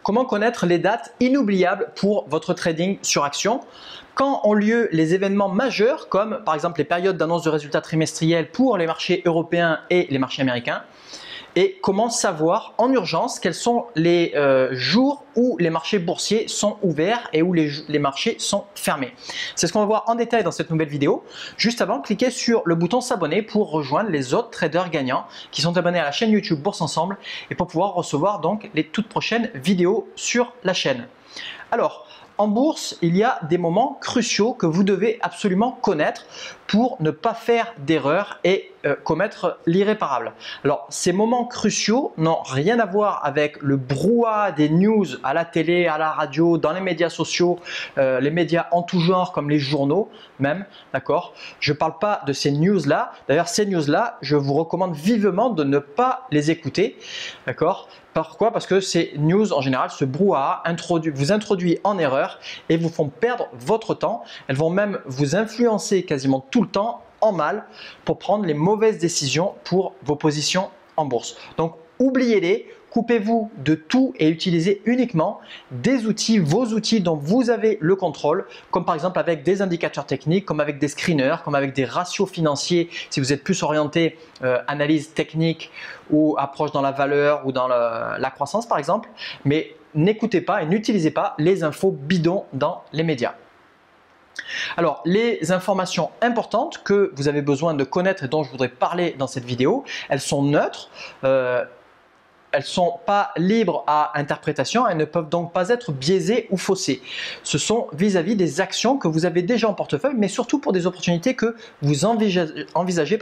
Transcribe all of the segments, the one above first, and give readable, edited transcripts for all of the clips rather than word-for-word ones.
Comment connaître les dates inoubliables pour votre trading sur action? Quand ont lieu les événements majeurs comme par exemple les périodes d'annonce de résultats trimestriels pour les marchés européens et les marchés américains? Et comment savoir en urgence quels sont les jours où les marchés boursiers sont ouverts et où les marchés sont fermés. C'est ce qu'on va voir en détail dans cette nouvelle vidéo. Juste avant, cliquez sur le bouton s'abonner pour rejoindre les autres traders gagnants qui sont abonnés à la chaîne YouTube Bourse Ensemble et pour pouvoir recevoir donc les toutes prochaines vidéos sur la chaîne. Alors, en bourse, il y a des moments cruciaux que vous devez absolument connaître pour ne pas faire d'erreur et commettre l'irréparable. Alors, ces moments cruciaux n'ont rien à voir avec le brouhaha des news à la télé, à la radio, dans les médias sociaux, les médias en tout genre comme les journaux même, d'accord? Je ne parle pas de ces news-là. D'ailleurs, ces news-là, je vous recommande vivement de ne pas les écouter, d'accord? Pourquoi? Parce que ces news, en général, ce brouhaha vous introduit en erreur et vous font perdre votre temps. Elles vont même vous influencer quasiment tout le temps en mal pour prendre les mauvaises décisions pour vos positions en bourse. Donc, oubliez-les. Coupez-vous de tout et utilisez uniquement des outils, vos outils dont vous avez le contrôle, comme par exemple avec des indicateurs techniques, comme avec des screeners, comme avec des ratios financiers si vous êtes plus orienté analyse technique ou approche dans la valeur ou dans la croissance par exemple. Mais n'écoutez pas et n'utilisez pas les infos bidons dans les médias. Alors, les informations importantes que vous avez besoin de connaître et dont je voudrais parler dans cette vidéo, elles sont neutres. Elles ne sont pas libres à interprétation, elles ne peuvent donc pas être biaisées ou faussées. Ce sont vis-à-vis des actions que vous avez déjà en portefeuille, mais surtout pour des opportunités que vous envisagez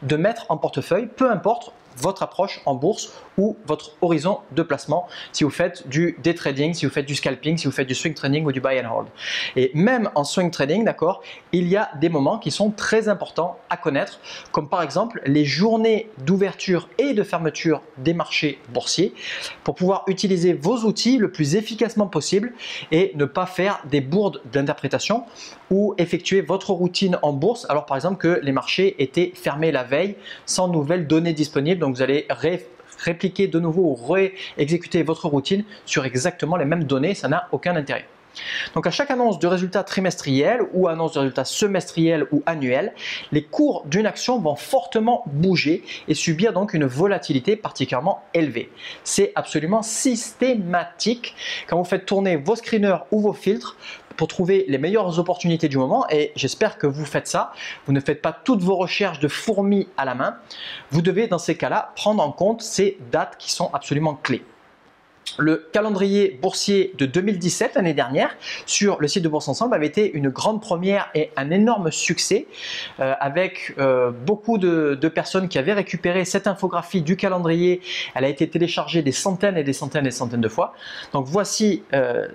de mettre en portefeuille, peu importe votre approche en bourse ou votre horizon de placement, si vous faites du day trading, si vous faites du scalping, si vous faites du swing trading ou du buy and hold. Et même en swing trading, d'accord, il y a des moments qui sont très importants à connaître, comme par exemple les journées d'ouverture et de fermeture des marchés boursiers pour pouvoir utiliser vos outils le plus efficacement possible et ne pas faire des bourdes d'interprétation ou effectuer votre routine en bourse alors par exemple que les marchés étaient fermés la veille sans nouvelles données disponibles. Donc vous allez répliquer de nouveau ou réexécuter votre routine sur exactement les mêmes données, ça n'a aucun intérêt. Donc à chaque annonce de résultats trimestriels ou annonce de résultats semestriels ou annuels, les cours d'une action vont fortement bouger et subir donc une volatilité particulièrement élevée. C'est absolument systématique quand vous faites tourner vos screeners ou vos filtres pour trouver les meilleures opportunités du moment et j'espère que vous faites ça. Vous ne faites pas toutes vos recherches de fourmis à la main. Vous devez dans ces cas-là prendre en compte ces dates qui sont absolument clés. Le calendrier boursier de 2017, l'année dernière, sur le site de Bourse Ensemble avait été une grande première et un énorme succès avec beaucoup de personnes qui avaient récupéré cette infographie du calendrier. Elle a été téléchargée des centaines et des centaines et des centaines de fois. Donc voici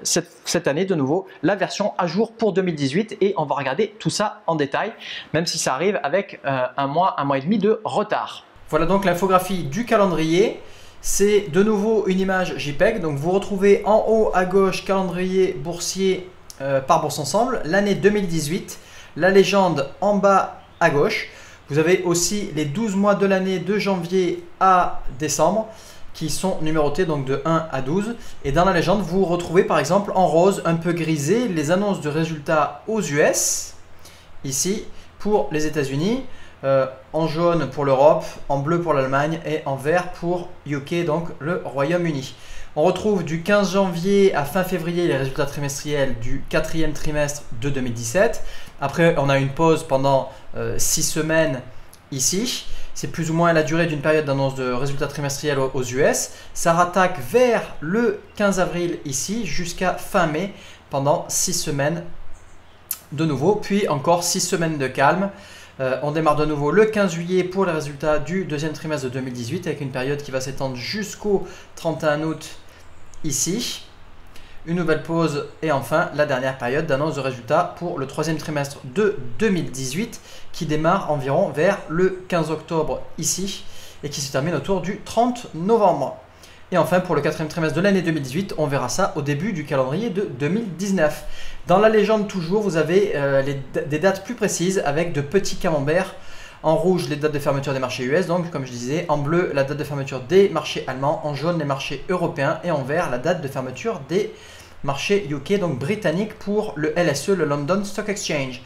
cette année de nouveau la version à jour pour 2018 et on va regarder tout ça en détail, même si ça arrive avec un mois et demi de retard. Voilà donc l'infographie du calendrier. C'est de nouveau une image JPEG, donc vous retrouvez en haut à gauche calendrier boursier par Bourse Ensemble, l'année 2018, la légende en bas à gauche. Vous avez aussi les 12 mois de l'année de janvier à décembre qui sont numérotés donc de 1 à 12. Et dans la légende, vous retrouvez par exemple en rose un peu grisé les annonces de résultats aux US, ici pour les États-Unis. En jaune pour l'Europe, en bleu pour l'Allemagne et en vert pour UK, donc le Royaume-Uni. On retrouve du 15 janvier à fin février les résultats trimestriels du 4e trimestre de 2017. Après, on a une pause pendant 6 semaines ici. C'est plus ou moins la durée d'une période d'annonce de résultats trimestriels aux US. Ça rattaque vers le 15 avril ici jusqu'à fin mai pendant 6 semaines de nouveau. Puis encore 6 semaines de calme. On démarre de nouveau le 15 juillet pour les résultats du deuxième trimestre de 2018 avec une période qui va s'étendre jusqu'au 31 août ici. Une nouvelle pause et enfin la dernière période d'annonce de résultats pour le troisième trimestre de 2018 qui démarre environ vers le 15 octobre ici et qui se termine autour du 30 novembre. Et enfin, pour le quatrième trimestre de l'année 2018, on verra ça au début du calendrier de 2019. Dans la légende toujours, vous avez des dates plus précises avec de petits camemberts En rouge, les dates de fermeture des marchés US, donc comme je disais. En bleu, la date de fermeture des marchés allemands. En jaune, les marchés européens. Et en vert, la date de fermeture des marchés UK, donc britanniques pour le LSE, le London Stock Exchange.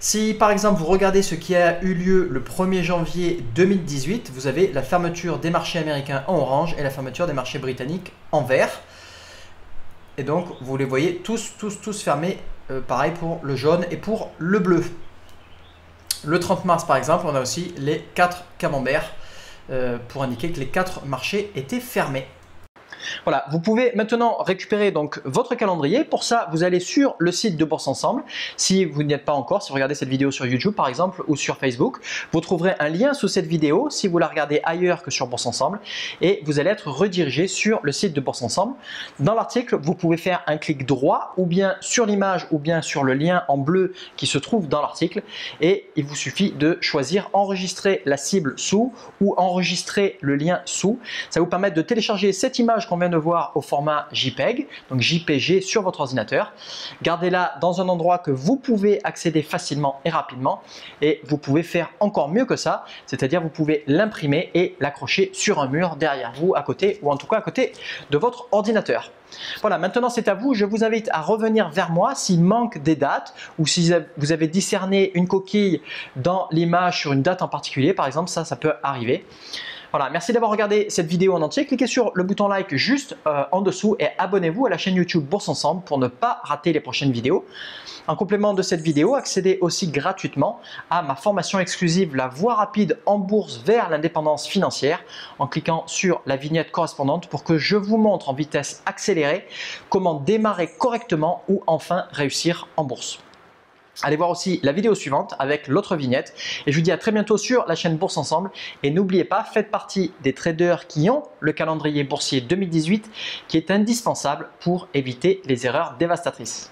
Si par exemple vous regardez ce qui a eu lieu le 1er janvier 2018, vous avez la fermeture des marchés américains en orange et la fermeture des marchés britanniques en vert. Et donc vous les voyez tous fermés, pareil pour le jaune et pour le bleu. Le 30 mars par exemple, on a aussi les 4 camemberts pour indiquer que les 4 marchés étaient fermés. Voilà, vous pouvez maintenant récupérer donc votre calendrier. Pour ça, vous allez sur le site de Bourse Ensemble. Si vous n'y êtes pas encore, si vous regardez cette vidéo sur YouTube par exemple ou sur Facebook, vous trouverez un lien sous cette vidéo si vous la regardez ailleurs que sur Bourse Ensemble et vous allez être redirigé sur le site de Bourse Ensemble. Dans l'article, vous pouvez faire un clic droit ou bien sur l'image ou bien sur le lien en bleu qui se trouve dans l'article et il vous suffit de choisir enregistrer la cible sous ou enregistrer le lien sous. Ça va vous permettre de télécharger cette image qu'on vient de voir au format JPEG, donc JPG sur votre ordinateur. Gardez-la dans un endroit que vous pouvez accéder facilement et rapidement et vous pouvez faire encore mieux que ça, c'est-à-dire vous pouvez l'imprimer et l'accrocher sur un mur derrière vous, à côté ou en tout cas à côté de votre ordinateur. Voilà, maintenant c'est à vous. Je vous invite à revenir vers moi s'il manque des dates ou si vous avez discerné une coquille dans l'image sur une date en particulier, par exemple, ça peut arriver. Voilà, merci d'avoir regardé cette vidéo en entier. Cliquez sur le bouton like juste en dessous et abonnez-vous à la chaîne YouTube Bourse Ensemble pour ne pas rater les prochaines vidéos. En complément de cette vidéo, accédez aussi gratuitement à ma formation exclusive La voie rapide en bourse vers l'indépendance financière en cliquant sur la vignette correspondante pour que je vous montre en vitesse accélérée comment démarrer correctement ou enfin réussir en bourse. Allez voir aussi la vidéo suivante avec l'autre vignette et je vous dis à très bientôt sur la chaîne Bourse Ensemble et n'oubliez pas, faites partie des traders qui ont le calendrier boursier 2018 qui est indispensable pour éviter les erreurs dévastatrices.